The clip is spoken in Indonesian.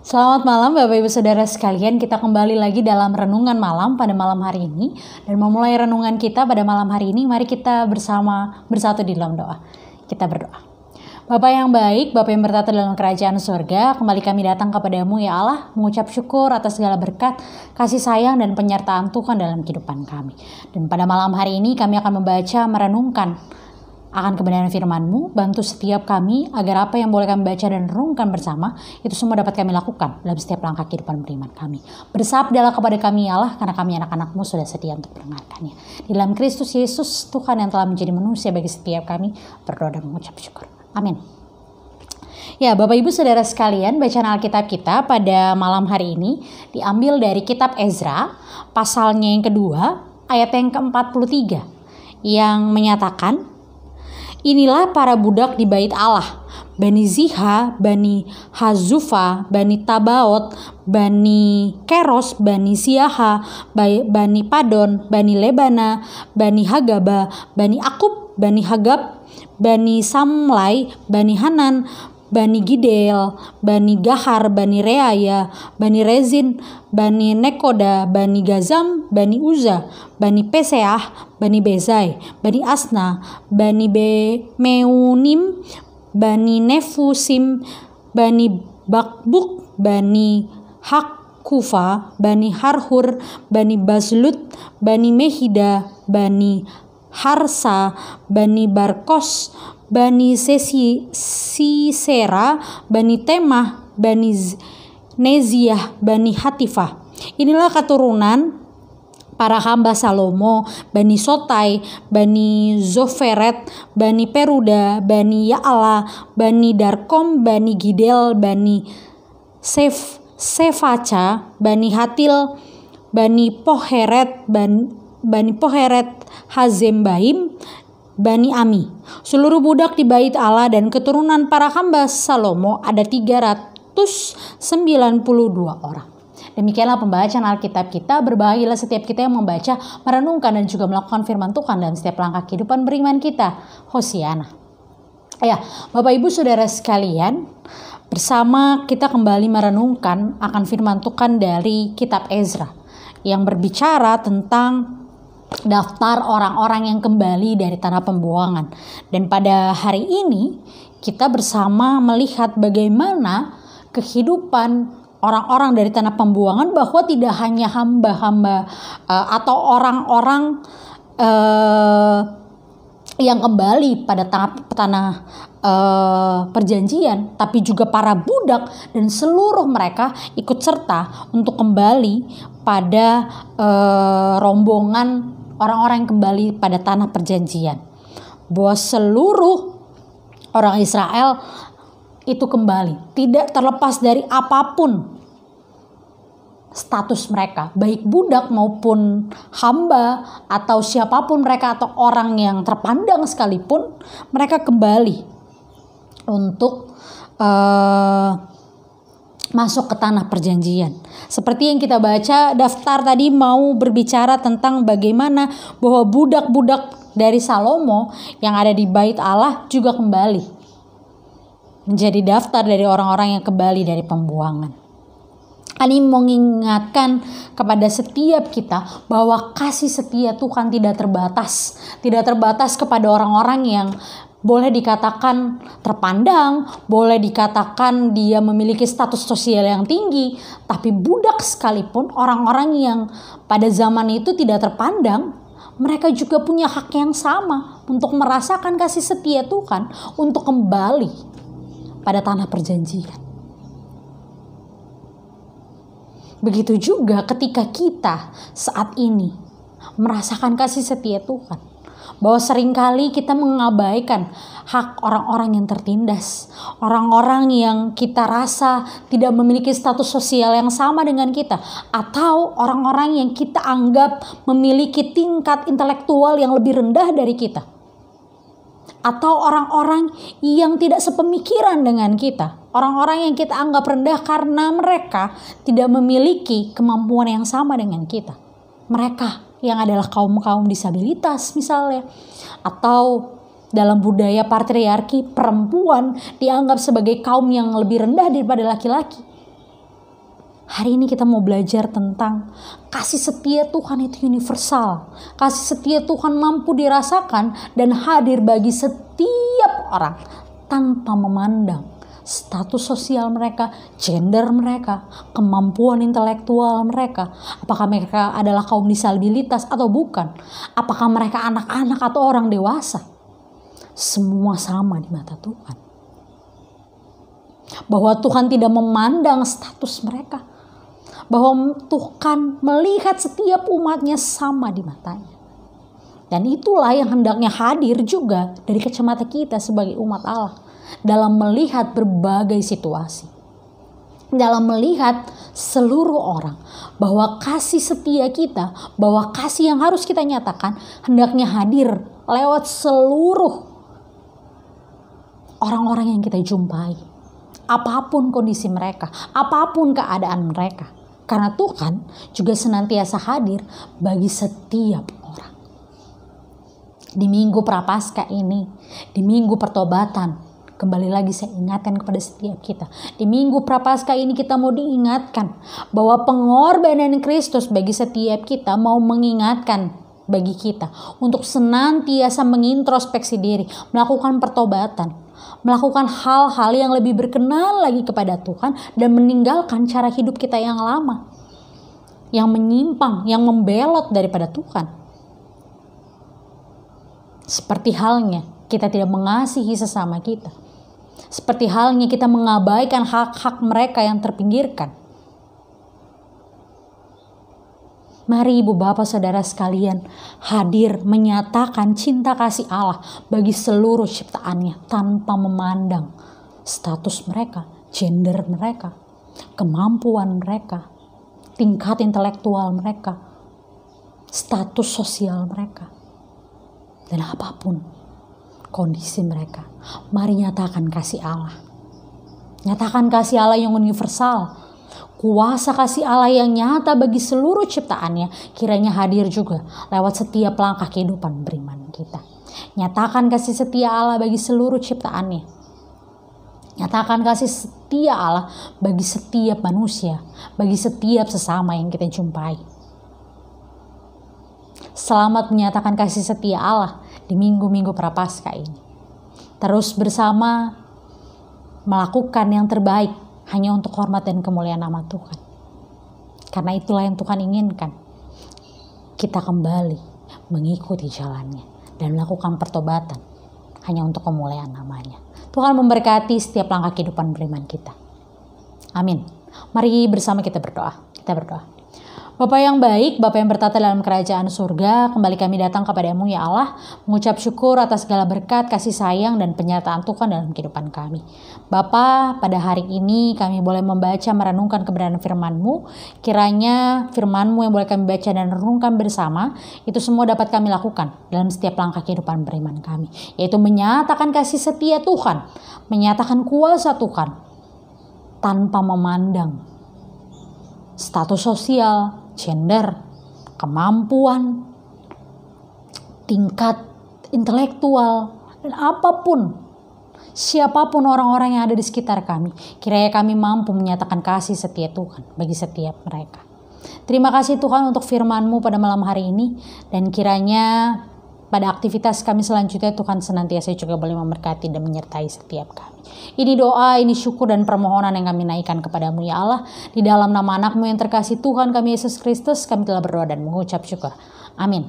Selamat malam Bapak Ibu Saudara sekalian, kita kembali lagi dalam renungan malam pada malam hari ini. Dan memulai renungan kita pada malam hari ini, mari kita bersatu di dalam doa. Kita berdoa. Bapa yang baik, Bapa yang bertata dalam kerajaan surga, kembali kami datang kepadamu ya Allah, mengucap syukur atas segala berkat, kasih sayang dan penyertaan Tuhan dalam kehidupan kami. Dan pada malam hari ini kami akan membaca, merenungkan akan kebenaran firman-Mu. Bantu setiap kami agar apa yang boleh kami baca dan renungkan bersama itu semua dapat kami lakukan dalam setiap langkah kehidupan beriman kami. Bersabdalah kepada kami ya Allah, karena kami anak-anak-Mu sudah sedia untuk mendengarkannya. Di dalam Kristus Yesus Tuhan yang telah menjadi manusia bagi setiap kami, berdoa dan mengucap syukur. Amin. Ya, Bapak Ibu Saudara sekalian, bacaan Alkitab kita pada malam hari ini diambil dari kitab Ezra, pasalnya yang kedua, ayat yang ke-43 yang menyatakan, inilah para budak di bait Allah, Bani Ziha, Bani Hazufa, Bani Tabaot, Bani Keros, Bani Siaha, Bani Padon, Bani Lebana, Bani Hagaba, Bani Akub, Bani Hagab, Bani Samlai, Bani Hanan, Bani Gidel, Bani Gahar, Bani Reaya, Bani Rezin, Bani Nekoda, Bani Gazam, Bani Uza, Bani Peseah, Bani Bezai, Bani Asna, Bani Meunim, Bani Nefusim, Bani Bakbuk, Bani Hakkufa, Bani Harhur, Bani Bazlut, Bani Mehida, Bani Harsa, Bani Barkos, Bani Sisera, Bani Temah, Bani Neziah, Bani Hatifah. Inilah keturunan para hamba Salomo, Bani Sotai, Bani Zoferet, Bani Peruda, Bani Ya'ala, Bani Darkom, Bani Gidel, Bani Sefaca, Bani Hatil, Bani Poheret, Bani Poheret Hazembaim, Bani Ami. Seluruh budak di bait Allah dan keturunan para hamba Salomo ada 392 orang. Demikianlah pembacaan Alkitab kita. Berbahagialah setiap kita yang membaca, merenungkan dan juga melakukan firman Tuhan dalam setiap langkah kehidupan beriman kita. Hosiana. Ya, Bapak Ibu Saudara sekalian, bersama kita kembali merenungkan akan firman Tuhan dari kitab Ezra yang berbicara tentang daftar orang-orang yang kembali dari tanah pembuangan. Dan pada hari ini kita bersama melihat bagaimana kehidupan orang-orang dari tanah pembuangan, bahwa tidak hanya hamba-hamba atau orang-orang yang kembali pada tanah perjanjian, tapi juga para budak dan seluruh mereka ikut serta untuk kembali pada rombongan orang-orang yang kembali pada tanah perjanjian. Bahwa seluruh orang Israel itu kembali, tidak terlepas dari apapun status mereka, baik budak maupun hamba atau siapapun mereka, atau orang yang terpandang sekalipun, mereka kembali untuk masuk ke tanah perjanjian. Seperti yang kita baca, daftar tadi mau berbicara tentang bagaimana bahwa budak-budak dari Salomo yang ada di bait Allah juga kembali menjadi daftar dari orang-orang yang kembali dari pembuangan. Ini mengingatkan kepada setiap kita bahwa kasih setia Tuhan tidak terbatas kepada orang-orang yang boleh dikatakan terpandang, boleh dikatakan dia memiliki status sosial yang tinggi, tapi budak sekalipun, orang-orang yang pada zaman itu tidak terpandang, mereka juga punya hak yang sama untuk merasakan kasih setia Tuhan, untuk kembali pada tanah perjanjian. Begitu juga ketika kita saat ini merasakan kasih setia Tuhan, bahwa seringkali kita mengabaikan hak orang-orang yang tertindas, orang-orang yang kita rasa tidak memiliki status sosial yang sama dengan kita, atau orang-orang yang kita anggap memiliki tingkat intelektual yang lebih rendah dari kita, atau orang-orang yang tidak sepemikiran dengan kita, orang-orang yang kita anggap rendah karena mereka tidak memiliki kemampuan yang sama dengan kita. Mereka yang adalah kaum-kaum disabilitas misalnya, atau dalam budaya patriarki perempuan dianggap sebagai kaum yang lebih rendah daripada laki-laki. Hari ini kita mau belajar tentang kasih setia Tuhan itu universal. Kasih setia Tuhan mampu dirasakan dan hadir bagi setiap orang tanpa memandang status sosial mereka, gender mereka, kemampuan intelektual mereka. Apakah mereka adalah kaum disabilitas atau bukan? Apakah mereka anak-anak atau orang dewasa? Semua sama di mata Tuhan. Bahwa Tuhan tidak memandang status mereka. Bahwa Tuhan melihat setiap umatnya sama di matanya. Dan itulah yang hendaknya hadir juga dari kacamata kita sebagai umat Allah. Dalam melihat berbagai situasi. Dalam melihat seluruh orang. Bahwa kasih setia kita, bahwa kasih yang harus kita nyatakan hendaknya hadir lewat seluruh orang-orang yang kita jumpai. Apapun kondisi mereka, apapun keadaan mereka. Karena Tuhan juga senantiasa hadir bagi setiap orang. Di minggu Prapaskah ini, di minggu pertobatan, kembali lagi saya ingatkan kepada setiap kita. Di minggu Prapaskah ini kita mau diingatkan bahwa pengorbanan Kristus bagi setiap kita mau mengingatkan bagi kita untuk senantiasa mengintrospeksi diri, melakukan pertobatan, melakukan hal-hal yang lebih berkenan lagi kepada Tuhan dan meninggalkan cara hidup kita yang lama, yang menyimpang, yang membelot daripada Tuhan. Seperti halnya kita tidak mengasihi sesama kita. Seperti halnya kita mengabaikan hak-hak mereka yang terpinggirkan. Mari ibu bapak saudara sekalian hadir menyatakan cinta kasih Allah bagi seluruh ciptaannya tanpa memandang status mereka, gender mereka, kemampuan mereka, tingkat intelektual mereka, status sosial mereka, dan apapun kondisi mereka. Mari nyatakan kasih Allah. Nyatakan kasih Allah yang universal. Kuasa kasih Allah yang nyata bagi seluruh ciptaannya kiranya hadir juga lewat setiap langkah kehidupan beriman kita. Nyatakan kasih setia Allah bagi seluruh ciptaannya. Nyatakan kasih setia Allah bagi setiap manusia, bagi setiap sesama yang kita jumpai. Selamat menyatakan kasih setia Allah di minggu-minggu Prapaskah ini. Terus bersama melakukan yang terbaik hanya untuk hormat dan kemuliaan nama Tuhan. Karena itulah yang Tuhan inginkan. Kita kembali mengikuti jalannya dan melakukan pertobatan hanya untuk kemuliaan namanya. Tuhan memberkati setiap langkah kehidupan beriman kita. Amin. Mari bersama kita berdoa. Kita berdoa. Bapa yang baik, Bapa yang bertata dalam kerajaan surga, kembali kami datang kepadamu ya Allah, mengucap syukur atas segala berkat, kasih sayang, dan penyertaan Tuhan dalam kehidupan kami. Bapa, pada hari ini kami boleh membaca, merenungkan kebenaran firman-Mu. Kiranya firman-Mu yang boleh kami baca dan renungkan bersama, itu semua dapat kami lakukan dalam setiap langkah kehidupan beriman kami. Yaitu menyatakan kasih setia Tuhan, menyatakan kuasa Tuhan, tanpa memandang status sosial, gender, kemampuan, tingkat intelektual, dan apapun, siapapun orang-orang yang ada di sekitar kami, kiranya kami mampu menyatakan kasih setia Tuhan bagi setiap mereka. Terima kasih Tuhan untuk firman-Mu pada malam hari ini, dan kiranya pada aktivitas kami selanjutnya Tuhan senantiasa juga boleh memberkati dan menyertai setiap kami. Ini doa, ini syukur dan permohonan yang kami naikkan kepadamu ya Allah. Di dalam nama anak-Mu yang terkasih Tuhan kami Yesus Kristus, kami telah berdoa dan mengucap syukur. Amin.